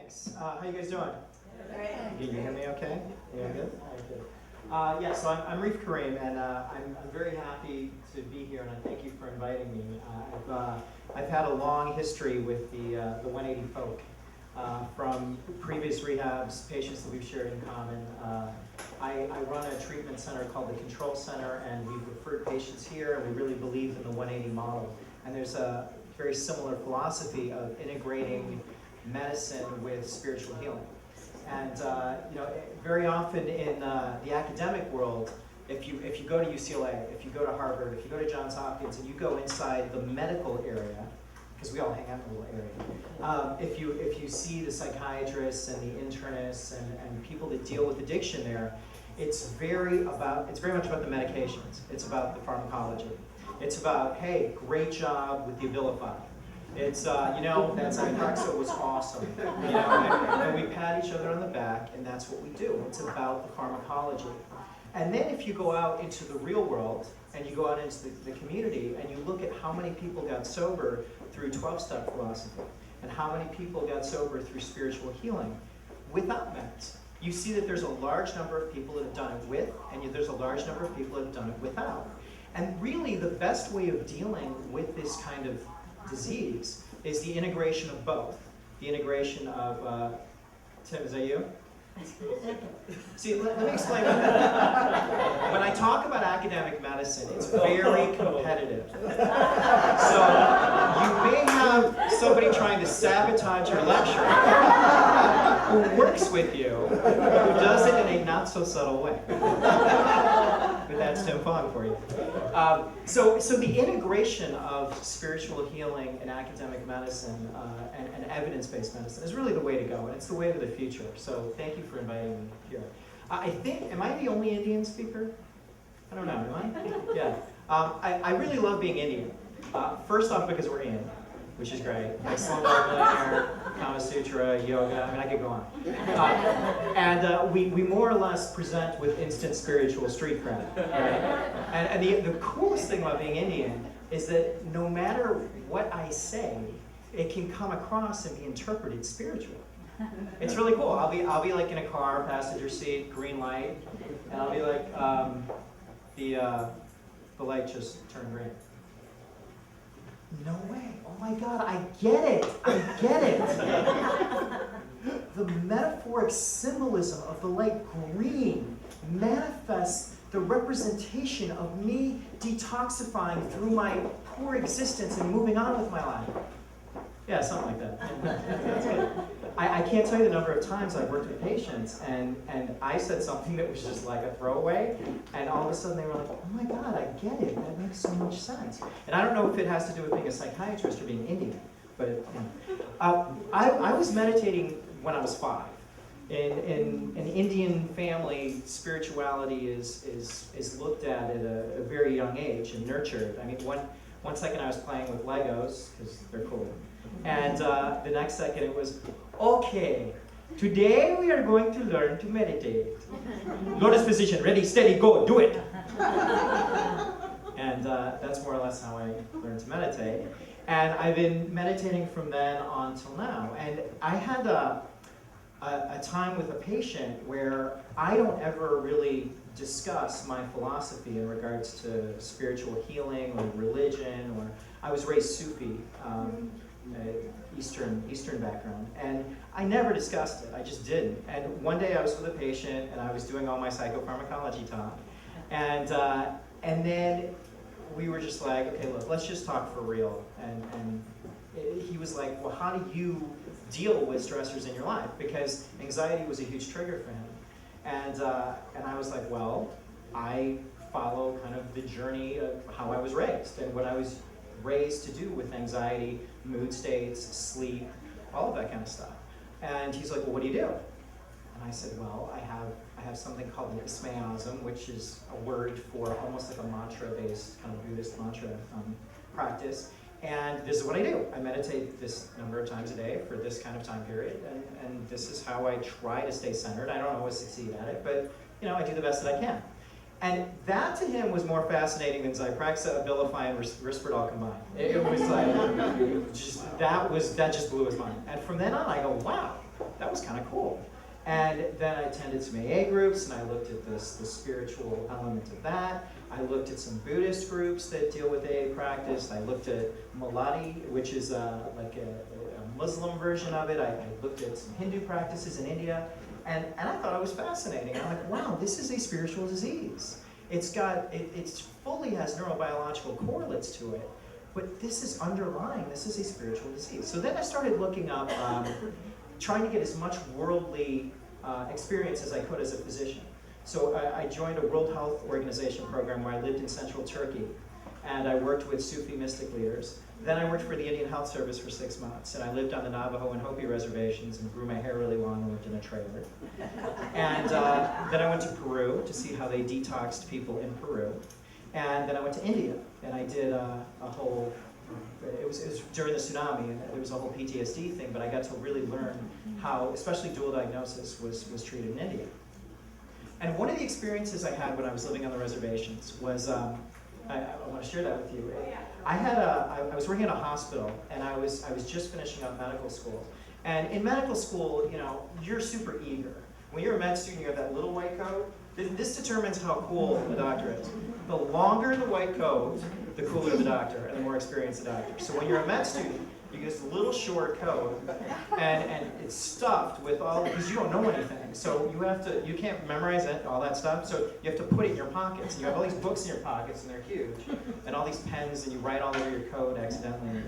Thanks. How you guys doing? Great. Can you hear me okay? You hear good? All right, good. Yeah, so I'm Reef Karim, and I'm very happy to be here, and I thank you for inviting me. I've had a long history with the 180 folk. From previous rehabs, patients that we've shared in common. I run a treatment center called the Control Center, and we've referred patients here, and we really believe in the 180 model. And there's a very similar philosophy of integrating medicine with spiritual healing. And very often in the academic world, if you go to UCLA, if you go to Harvard, if you go to Johns Hopkins, and you go inside the medical area, because we all hang out in a little area. If you see the psychiatrists and the internists and people that deal with addiction there, it's very much about the medications. It's about the pharmacology. It's about, hey, great job with the Abilify. It's that Zyprexa was awesome. And we pat each other on the back, and that's what we do. It's about the pharmacology. And then if you go out into the real world, and you go out into the community, and you look at how many people got sober through 12-step philosophy, and how many people got sober through spiritual healing without meds, you see that there's a large number of people that have done it with, and there's a large number of people that have done it without. And really, the best way of dealing with this kind of disease is the integration of both. The integration of, Tim, is that you? See, let me explain. When I talk about academic medicine, it's very competitive. So you may have somebody trying to sabotage your lecture who works with you, who does it in a not so subtle way. But that's Tim Fogg for you. So the integration of spiritual healing and academic medicine and evidence-based medicine is really the way to go, and it's the way to the future. So thank you for inviting me here. I think, am I the only Indian speaker? I don't know, am I? Yeah. I really love being Indian. First off, because we're in, which is great. Like Slumdog Millionaire, Kama Sutra, yoga, I mean, I could go on. We more or less present with instant spiritual street cred, right? And the coolest thing about being Indian is that no matter what I say, it can come across and be interpreted spiritually. It's really cool. I'll be like in a car, passenger seat, green light, and I'll be like, the light just turned green. No way. Oh my God, I get it. I get it. The metaphoric symbolism of the light green manifests the representation of me detoxifying through my poor existence and moving on with my life. Yeah, something like that. That's good. I can't tell you the number of times I've worked with patients and I said something that was just like a throwaway, and all of a sudden they were like, oh my God, I get it. That makes so much sense. And I don't know if it has to do with being a psychiatrist or being Indian, but I was meditating when I was 5. In an Indian family, spirituality is looked at a very young age and nurtured. I mean, one second I was playing with Legos, because they're cool. And the next second it was, okay, today we are going to learn to meditate. Lotus position, ready, steady, go, do it. And that's more or less how I learned to meditate. And I've been meditating from then on till now. And I had a time with a patient where I don't ever really discuss my philosophy in regards to spiritual healing or religion, or I was raised Sufi, Eastern background, and I never discussed it. I just didn't. And one day I was with a patient, and I was doing all my psychopharmacology talk, and then we were just like, okay, look, let's just talk for real. And he was like, well, how do you deal with stressors in your life? Because anxiety was a huge trigger for him. And I was like, well, I follow kind of the journey of how I was raised and what I was raised to do with anxiety, mood states, sleep, all of that kind of stuff. And he's like, well, what do you do? And I said, well, I have something called an ismayasm, which is a word for almost like a mantra-based kind of Buddhist mantra practice. And this is what I do. I meditate this number of times a day for this kind of time period, and this is how I try to stay centered. I don't always succeed at it, but I do the best that I can. And that to him was more fascinating than Zyprexa, Abilify, and Risperdal combined. It was like, that just blew his mind. And from then on, I go, wow, that was kind of cool. And then I attended some AA groups, and I looked at the spiritual element of that. I looked at some Buddhist groups that deal with AA practice. I looked at modality, which is like a Muslim version of it. I looked at some Hindu practices in India, and I thought it was fascinating. I'm like, wow, this is a spiritual disease. It fully has neurobiological correlates to it, but this is underlying. This is a spiritual disease. So then I started looking up, trying to get as much worldly experience as I could as a physician. So I joined a World Health Organization program where I lived in central Turkey, and I worked with Sufi mystic leaders. Then I worked for the Indian Health Service for 6 months, and I lived on the Navajo and Hopi reservations and grew my hair really long and lived in a trailer. And then I went to Peru to see how they detoxed people in Peru. And then I went to India, and I did a whole, it was during the tsunami, and there was a whole PTSD thing, but I got to really learn how, especially dual diagnosis, was treated in India. And one of the experiences I had when I was living on the reservations was, I want to share that with you. I was working in a hospital, and I was just finishing up medical school. And in medical school, you know, you're super eager. When you're a med student, you have that little white coat. This determines how cool the doctor is. The longer the white coat, the cooler the doctor, and the more experienced the doctor. So when you're a med student, you get this little short coat, and it's stuffed with all, because you don't know anything. So you can't memorize it, all that stuff, so you have to put it in your pockets. And you have all these books in your pockets, and they're huge, and all these pens, and you write all over your coat accidentally.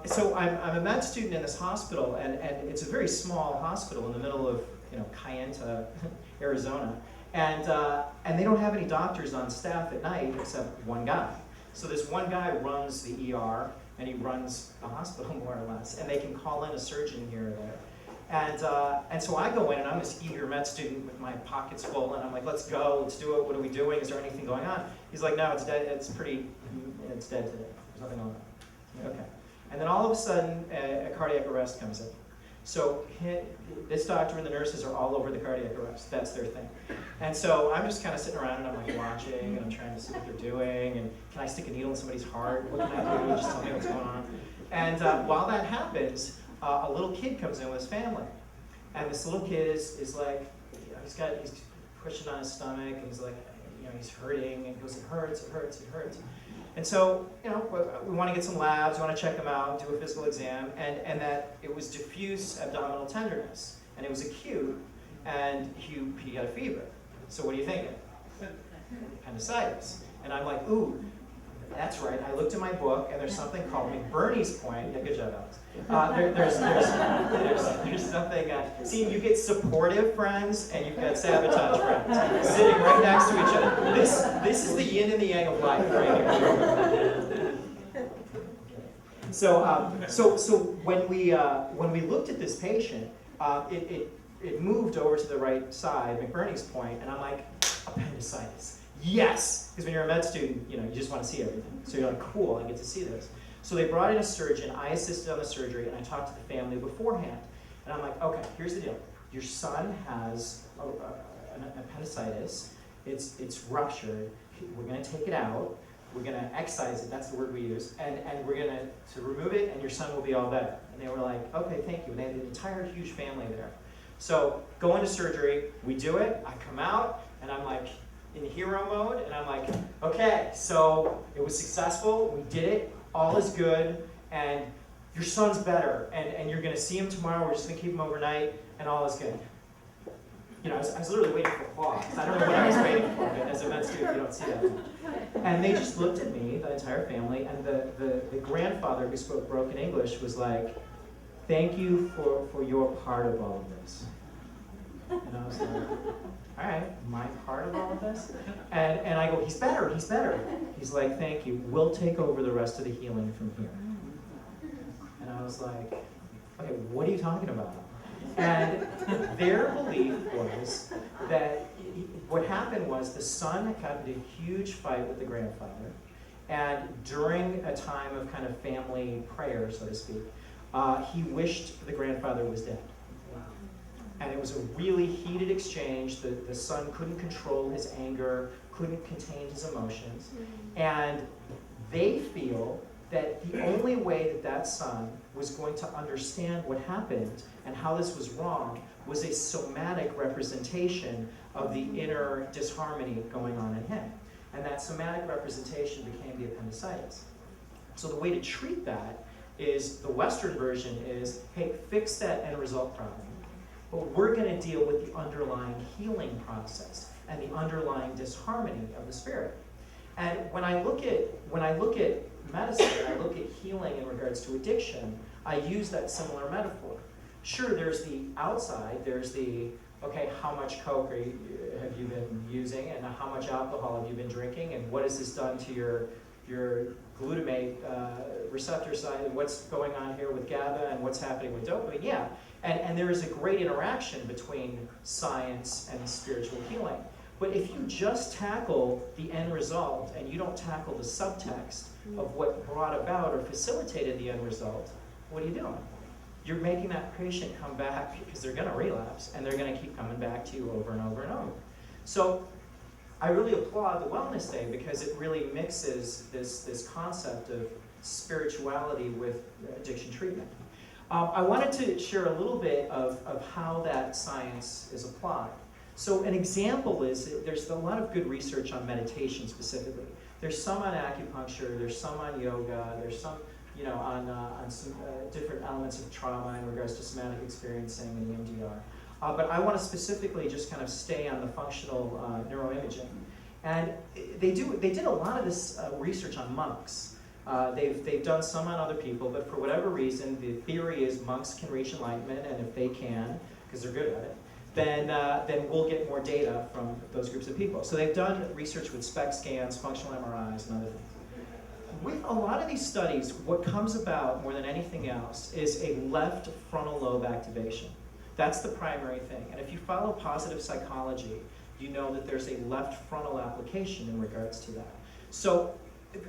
So I'm a med student in this hospital, and it's a very small hospital in the middle of, you know, Kayenta, Arizona. And they don't have any doctors on staff at night except one guy. So this one guy runs the ER, and he runs the hospital more or less, and they can call in a surgeon here or there. And so I go in, and I'm this eager med student with my pockets full, and I'm like, let's go, let's do it, what are we doing, is there anything going on? He's like, no, it's dead, it's dead today, there's nothing going on. Okay. And then all of a sudden, a cardiac arrest comes in. So this doctor and the nurses are all over the cardiac arrest. That's their thing. And so I'm just kind of sitting around, and I'm like watching, and I'm trying to see what they're doing, and can I stick a needle in somebody's heart? What can I do? Just tell me what's going on. And while that happens, a little kid comes in with his family. And this little kid is like, you know, he's pushing on his stomach, and he's like, you know, he's hurting, and he goes, it hurts, it hurts, it hurts. And so, you know, we want to get some labs, we want to check him out, do a physical exam, and that it was diffuse abdominal tenderness, and it was acute, and he had a fever. So what are you thinking? Appendicitis. And I'm like, ooh, that's right. I looked in my book, and there's something called McBurney's point. Yeah, good job, Alex. There's something. See, you get supportive friends, and you've got sabotage friends sitting right next to each other. This is the yin and the yang of life, right here. So when we looked at this patient, it moved over to the right side, McBurney's point, and I'm like, appendicitis. Yes! Because when you're a med student, you know, you just want to see everything. So you're like, cool, I get to see this. So they brought in a surgeon, I assisted on the surgery, and I talked to the family beforehand. And I'm like, okay, here's the deal. Your son has an appendicitis. It's ruptured. We're going to take it out. We're going to excise it. That's the word we use. And we're going to remove it, and your son will be all better. And they were like, okay, thank you. And they had an entire huge family there. So go into surgery. We do it. I come out, and I'm like in hero mode. And I'm like, okay, so it was successful. We did it. All is good. And your son's better. And you're going to see him tomorrow. We're just going to keep him overnight. And all is good. You know, I was literally waiting for applause. I don't know what I was waiting for, but as a med student, you don't see that. And they just looked at me, the entire family, and the grandfather who spoke broken English was like, thank you for your part of all of this. And I was like, all right, my part of all of this? And I go, he's better, he's better. He's like, thank you, we'll take over the rest of the healing from here. And I was like, okay, what are you talking about? And their belief was that what happened was the son got into a huge fight with the grandfather, and during a time of kind of family prayer, so to speak, he wished the grandfather was dead. And it was a really heated exchange. The son couldn't control his anger, couldn't contain his emotions, and they feel that the only way that that son was going to understand what happened and how this was wrong was a somatic representation of the inner disharmony going on in him. And that somatic representation became the appendicitis. So the way to treat that is, the Western version is, hey, fix that end result problem. But we're going to deal with the underlying healing process and the underlying disharmony of the spirit. And when I look at medicine, I look at healing in regards to addiction, I use that similar metaphor. Sure, there's the outside, there's the, okay, how much coke have you been using, and how much alcohol have you been drinking, and what has this done to your glutamate receptor side, and what's going on here with GABA, and what's happening with dopamine? Yeah, and there is a great interaction between science and spiritual healing. But if you just tackle the end result and you don't tackle the subtext of what brought about or facilitated the end result, what are you doing? You're making that patient come back because they're going to relapse, and they're going to keep coming back to you over and over and over. So I really applaud the Wellness Day because it really mixes this concept of spirituality with addiction treatment. I wanted to share a little bit of how that science is applied. So an example is, there's a lot of good research on meditation specifically. There's some on acupuncture, there's some on yoga, there's some on some different elements of trauma in regards to somatic experiencing and EMDR. But I want to specifically just kind of stay on the functional neuroimaging. And they did a lot of this research on monks. They've done some on other people, but for whatever reason, the theory is monks can reach enlightenment, and if they can, because they're good at it, then we'll get more data from those groups of people. So they've done research with SPECT scans, functional MRIs, and other things. With a lot of these studies, what comes about more than anything else is a left frontal lobe activation. That's the primary thing. And if you follow positive psychology, you know that there's a left frontal application in regards to that. So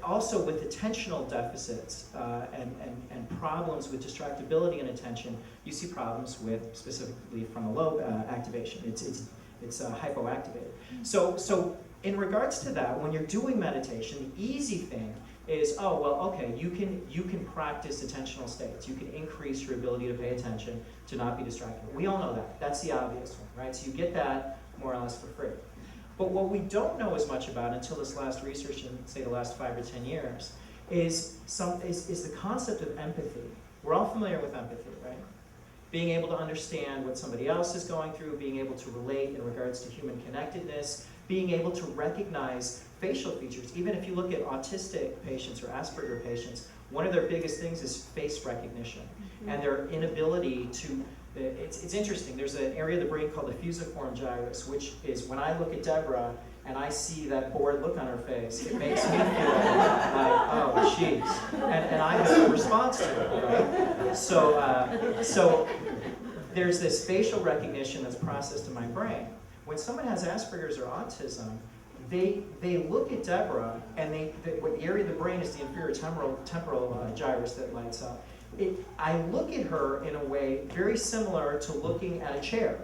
also with attentional deficits and problems with distractibility and attention, you see problems with specifically frontal lobe activation. It's hypoactivated. So in regards to that, when you're doing meditation, the easy thing is, oh, well, okay, you can practice attentional states. You can increase your ability to pay attention, to not be distracted. We all know that. That's the obvious one, right? So you get that more or less for free. But what we don't know as much about until this last research in, say, the last 5 or 10 years is the concept of empathy. We're all familiar with empathy, right? Being able to understand what somebody else is going through, being able to relate in regards to human connectedness, being able to recognize facial features. Even if you look at autistic patients or Asperger patients, one of their biggest things is face recognition and their inability to, it's interesting, there's an area of the brain called the fusiform gyrus, which is when I look at Deborah and I see that bored look on her face, it makes me feel like, oh, jeez. And I have a response to it, right? So there's this facial recognition that's processed in my brain. When someone has Asperger's or autism, they look at Deborah, and the area of the brain is the inferior temporal gyrus that lights up. I look at her in a way very similar to looking at a chair.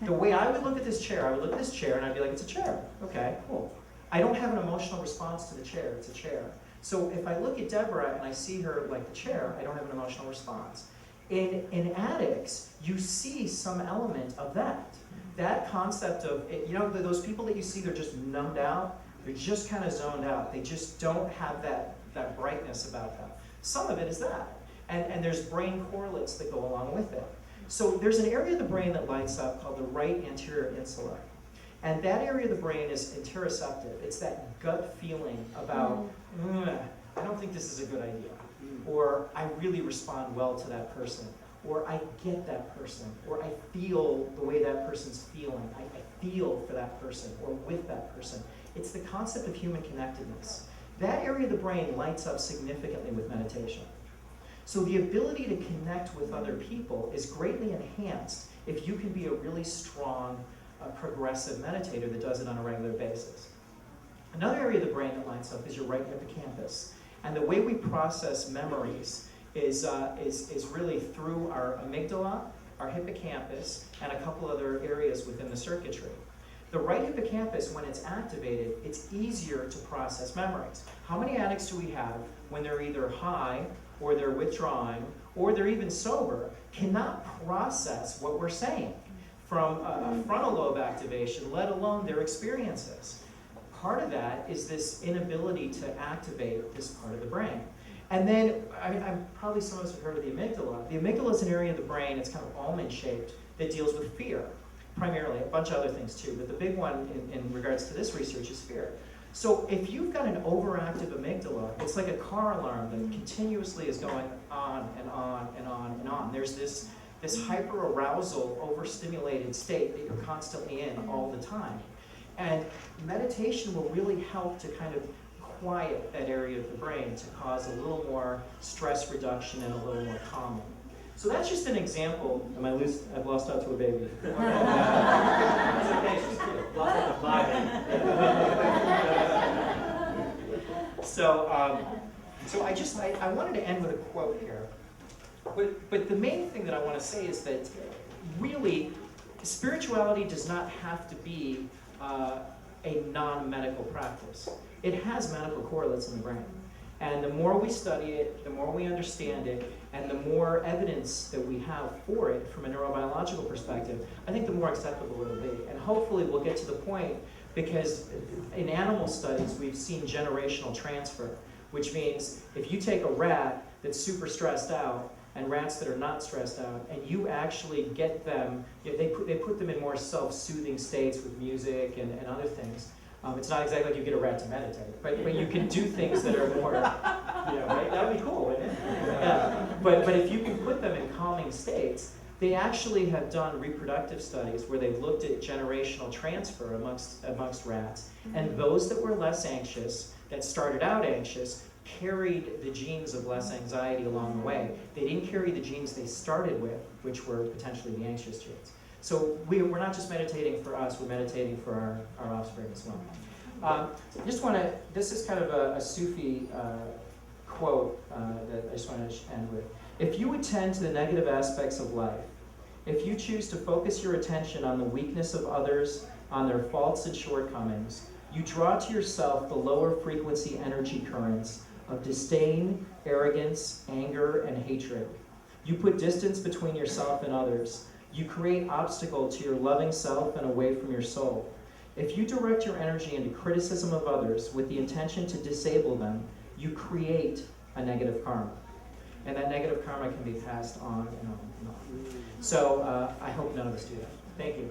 The way I would look at this chair, I would look at this chair and I'd be like, it's a chair. Okay, cool. I don't have an emotional response to the chair, it's a chair. So if I look at Deborah and I see her like the chair, I don't have an emotional response. In addicts, you see some element of that. That concept of, those people that you see, they're just numbed out, they're just kind of zoned out. They just don't have that brightness about them. Some of it is that. And there's brain correlates that go along with it. So there's an area of the brain that lights up called the right anterior insula. And that area of the brain is interoceptive. It's that gut feeling about, I don't think this is a good idea. Or I really respond well to that person. Or I get that person. Or I feel the way that person's feeling. I feel for that person or with that person. It's the concept of human connectedness. That area of the brain lights up significantly with meditation. So the ability to connect with other people is greatly enhanced if you can be a really strong, progressive meditator that does it on a regular basis. Another area of the brain that lights up is your right hippocampus. And the way we process memories is really through our amygdala, our hippocampus, and a couple other areas within the circuitry. The right hippocampus, when it's activated, it's easier to process memories. How many addicts do we have when they're either high, or they're withdrawing, or they're even sober, cannot process what we're saying from a frontal lobe activation, let alone their experiences? Part of that is this inability to activate this part of the brain. And then, I'm probably some of us have heard of the amygdala. The amygdala is an area of the brain, it's kind of almond-shaped, that deals with fear, primarily, a bunch of other things too, but the big one in regards to this research is fear. So if you've got an overactive amygdala, it's like a car alarm that continuously is going on and on and on and on. There's this hyper-arousal, overstimulated state that you're constantly in all the time. And meditation will really help to kind of quiet that area of the brain to cause a little more stress reduction and a little more calming. So that's just an example. I've lost out to a baby. That's okay, she's cute. Lost out to 5. So I wanted to end with a quote here. But the main thing that I want to say is that really, spirituality does not have to be a non-medical practice. It has medical correlates in the brain. And the more we study it, the more we understand it, and the more evidence that we have for it from a neurobiological perspective, I think the more acceptable it'll be. And hopefully we'll get to the point, because in animal studies we've seen generational transfer, which means if you take a rat that's super stressed out and rats that are not stressed out, and you actually get them, they put them in more self-soothing states with music and other things. It's not exactly like you get a rat to meditate, but you can do things that are more, right? That would be cool, wouldn't it? Yeah. But if you can put them in calming states, they actually have done reproductive studies where they've looked at generational transfer amongst rats, and those that were less anxious, that started out anxious, carried the genes of less anxiety along the way. They didn't carry the genes they started with, which were potentially the anxious genes. So we're not just meditating for us, we're meditating for our offspring as well. This is kind of a Sufi quote that I just want to end with. If you attend to the negative aspects of life, if you choose to focus your attention on the weakness of others, on their faults and shortcomings, you draw to yourself the lower frequency energy currents of disdain, arrogance, anger, and hatred. You put distance between yourself and others. You create obstacle to your loving self and away from your soul. If you direct your energy into criticism of others with the intention to disable them, you create a negative karma. And that negative karma can be passed on and on and on. So I hope none of us do that. Thank you.